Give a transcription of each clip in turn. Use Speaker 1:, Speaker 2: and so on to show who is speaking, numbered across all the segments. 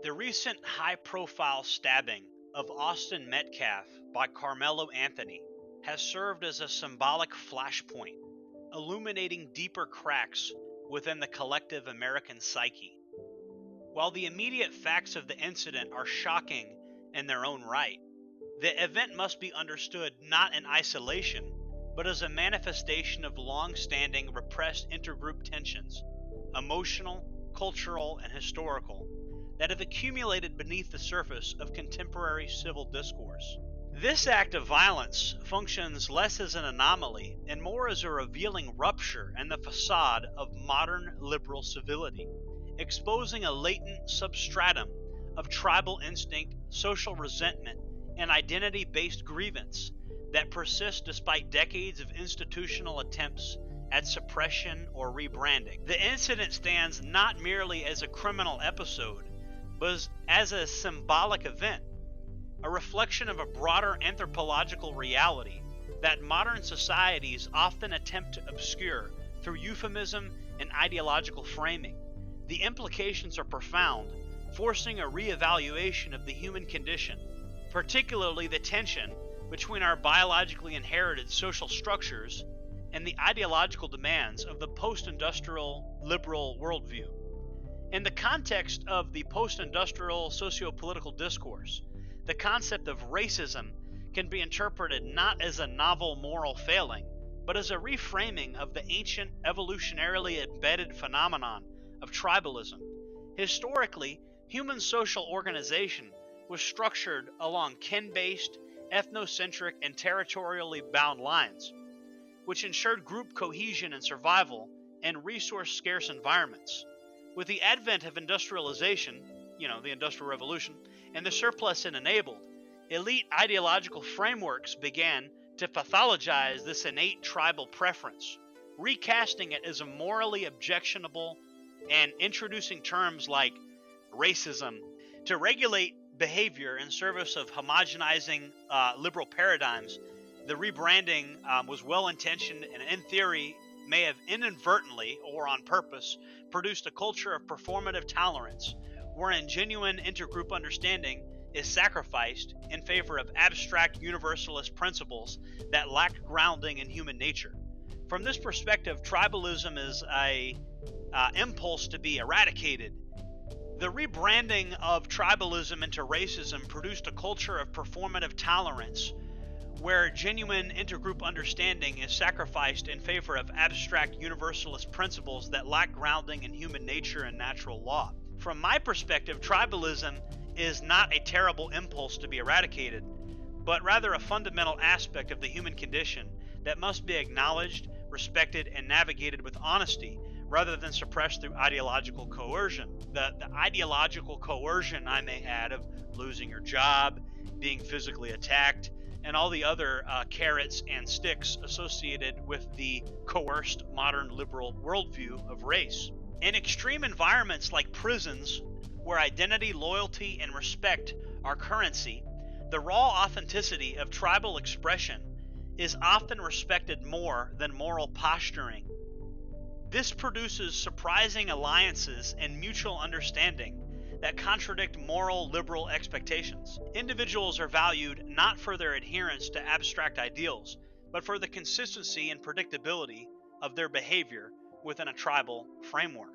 Speaker 1: The recent high-profile stabbing of Austin Metcalf by Karmelo Anthony has served as a symbolic flashpoint, illuminating deeper cracks within the collective American psyche. While the immediate facts of the incident are shocking in their own right, the event must be understood not in isolation, but as a manifestation of long-standing repressed intergroup tensions, emotional, cultural, and historical, that have accumulated beneath the surface of contemporary civil discourse. This act of violence functions less as an anomaly and more as a revealing rupture in the facade of modern liberal civility, exposing a latent substratum of tribal instinct, social resentment, and identity-based grievance that persists despite decades of institutional attempts at suppression or rebranding. The incident stands not merely as a criminal episode, but as a symbolic event, a reflection of a broader anthropological reality that modern societies often attempt to obscure through euphemism and ideological framing. The implications are profound, forcing a reevaluation of the human condition, particularly the tension between our biologically inherited social structures and the ideological demands of the post-industrial liberal worldview. In the context of the post-industrial socio-political discourse, the concept of racism can be interpreted not as a novel moral failing, but as a reframing of the ancient evolutionarily embedded phenomenon of tribalism. Historically, human social organization was structured along kin-based, ethnocentric, and territorially bound lines, which ensured group cohesion and survival in resource-scarce environments. With the advent of industrialization, the Industrial Revolution, and the surplus it enabled, elite ideological frameworks began to pathologize this innate tribal preference, recasting it as a morally objectionable and introducing terms like racism to regulate behavior in service of homogenizing liberal paradigms. The rebranding was well-intentioned and, in theory, may have inadvertently or on purpose produced a culture of performative tolerance wherein genuine intergroup understanding is sacrificed in favor of abstract universalist principles that lack grounding in human nature. From this perspective, tribalism is an impulse to be eradicated. The rebranding of tribalism into racism produced a culture of performative tolerance where genuine intergroup understanding is sacrificed in favor of abstract universalist principles that lack grounding in human nature and natural law. From my perspective, tribalism is not a terrible impulse to be eradicated, but rather a fundamental aspect of the human condition that must be acknowledged, respected, and navigated with honesty, rather than suppressed through ideological coercion. The ideological coercion, I may add, of losing your job, being physically attacked, and all the other carrots and sticks associated with the coerced modern liberal worldview of race. In extreme environments like prisons, where identity, loyalty, and respect are currency, the raw authenticity of tribal expression is often respected more than moral posturing. This produces surprising alliances and mutual understanding that contradict moral liberal expectations. Individuals are valued not for their adherence to abstract ideals, but for the consistency and predictability of their behavior within a tribal framework.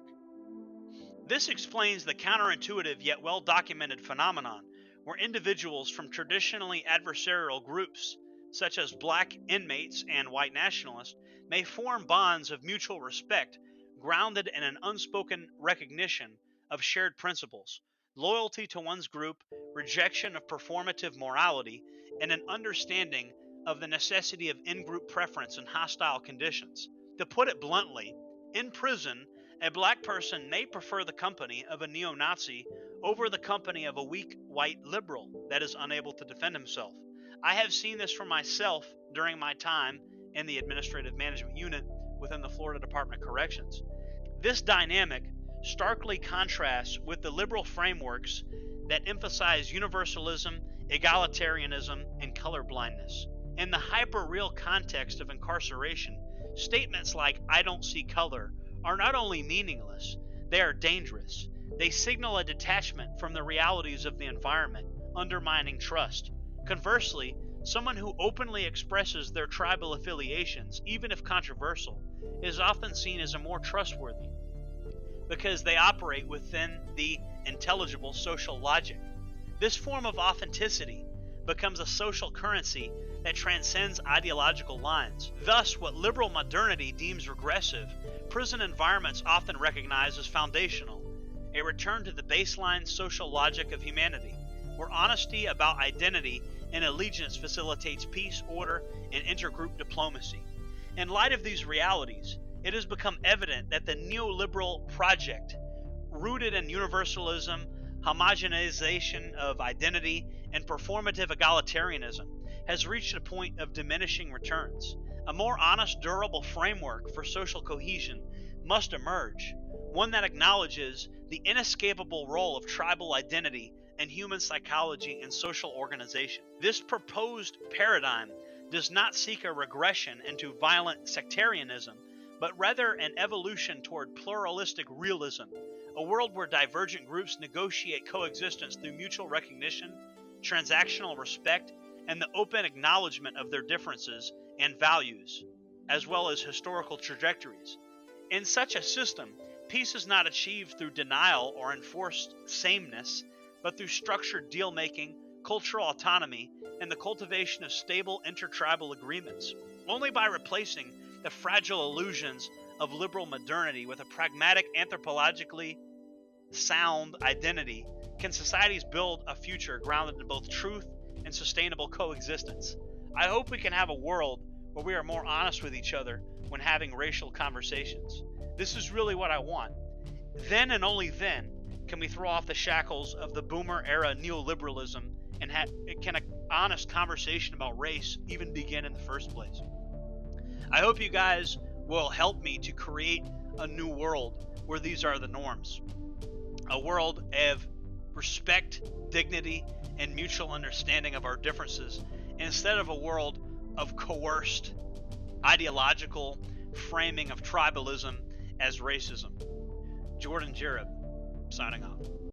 Speaker 1: This explains the counterintuitive yet well-documented phenomenon where individuals from traditionally adversarial groups, such as black inmates and white nationalists, may form bonds of mutual respect grounded in an unspoken recognition of shared principles, loyalty to one's group, rejection of performative morality, and an understanding of the necessity of in-group preference in hostile conditions. To put it bluntly, in prison, a black person may prefer the company of a neo-Nazi over the company of a weak white liberal that is unable to defend himself. I have seen this for myself during my time in the Administrative Management Unit within the Florida Department of Corrections. This dynamic starkly contrasts with the liberal frameworks that emphasize universalism, egalitarianism, and colorblindness. In the hyper-real context of incarceration, statements like "I don't see color" are not only meaningless, they are dangerous. They signal a detachment from the realities of the environment, undermining trust. Conversely, someone who openly expresses their tribal affiliations, even if controversial, is often seen as a more trustworthy because they operate within the intelligible social logic. This form of authenticity becomes a social currency that transcends ideological lines. Thus, what liberal modernity deems regressive, prison environments often recognize as foundational, a return to the baseline social logic of humanity, where honesty about identity and allegiance facilitates peace, order, and intergroup diplomacy. In light of these realities, it has become evident that the neoliberal project, rooted in universalism, homogenization of identity, and performative egalitarianism, has reached a point of diminishing returns. A more honest, durable framework for social cohesion must emerge, one that acknowledges the inescapable role of tribal identity in human psychology and social organization. This proposed paradigm does not seek a regression into violent sectarianism, but rather an evolution toward pluralistic realism, a world where divergent groups negotiate coexistence through mutual recognition, transactional respect, and the open acknowledgement of their differences and values, as well as historical trajectories. In such a system, peace is not achieved through denial or enforced sameness, but through structured deal-making, cultural autonomy, and the cultivation of stable intertribal agreements. Only by replacing the fragile illusions of liberal modernity with a pragmatic, anthropologically sound identity can societies build a future grounded in both truth and sustainable coexistence. I hope we can have a world where we are more honest with each other when having racial conversations. This is really what I want. Then and only then can we throw off the shackles of the boomer era neoliberalism and can an honest conversation about race even begin in the first place. I hope you guys will help me to create a new world where these are the norms. A world of respect, dignity, and mutual understanding of our differences, instead of a world of coerced, ideological framing of tribalism as racism. Jordan Jareb, signing off.